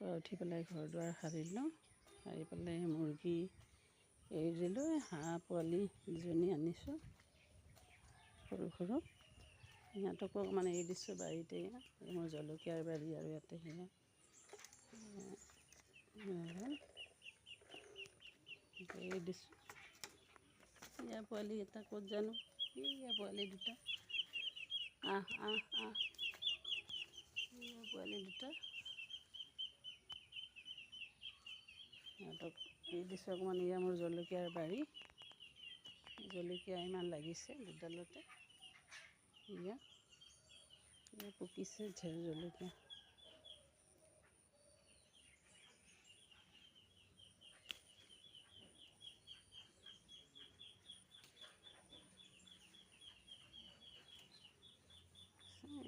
উঠি পেলাই ঘৰ দুৱাৰ সাৰিলোঁ। সাৰি পেলাই মুৰ্গী এৰি দিলোঁ। হাঁহ পোৱালি দুজনী আনিছোঁ সৰু সৰু, সিহঁতকো অকণমান এৰি দিছোঁ বাৰীতে। মোৰ জলকীয়াৰ বাৰী আৰু ইয়াতে সেয়া এৰি দিছোঁ। ইয়াৰ পোৱালি এটা ক'ত জানো, ইয়াৰ পোৱালি দুটা ইয়াৰ পোৱালি দুটা, সিহঁতক এৰি দিছোঁ অকণমান। এয়া মোৰ জলকীয়াৰ বাৰী, জলকীয়া ইমান লাগিছে দুডালতে। এয়া পকিছে ঢেৰ জলকীয়া।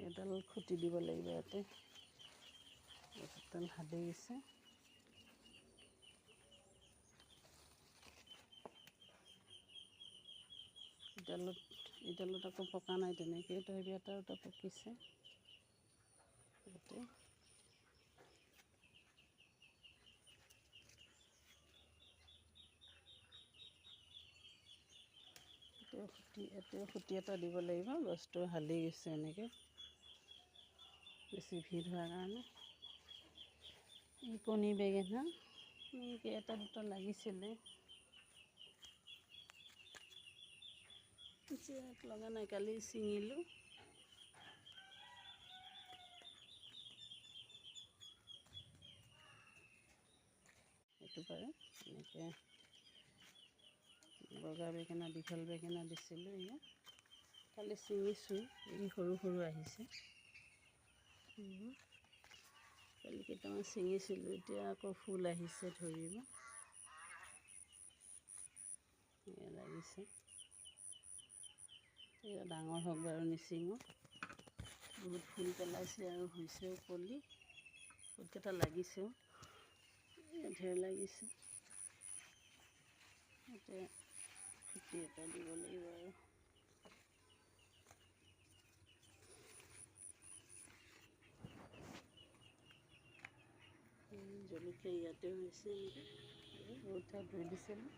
এডাল খুটি দিব লাগিব ইয়াতে, এডাল হালি গৈছে। ইডালত আকৌ পকা নাই তেনেকৈ, তথাপি এটা দুটা পকিছে ইয়াতে। এতিয়াও খুটি এটা দিব লাগিব, গছটো হালি গৈছে এনেকৈ বেছি ভিৰ হোৱাৰ কাৰণে। এই কণী বেঙেনা এনেকৈ এটা দুটা লাগিছিলে, লগা নাই, কালি ছিঙিলোঁ। সেইটো পাৰে এনেকৈ বগা বেঙেনা, দীঘল বেঙেনা দিছিলোঁ। এয়া কালি ছিঙিছোঁ, এই সৰু সৰু আহিছে। কালি কেইটামান ছিঙিছিলোঁ, এতিয়া আকৌ ফুল আহিছে ধৰিব, এয়া লাগিছে। এয়া ডাঙৰ হওক বাৰু নিছিঙো। বহুত ফুল পেলাইছে আৰু হৈছেও কলি, বহুতকেইটা লাগিছেও, ঢেৰ লাগিছে। এতিয়া খুটি এটা দিব লাগিব আৰু। জলকীয়া ইয়াতেও হৈছে এনেকৈ, বহুত ঠাইত ৰুই দিছিলোঁ।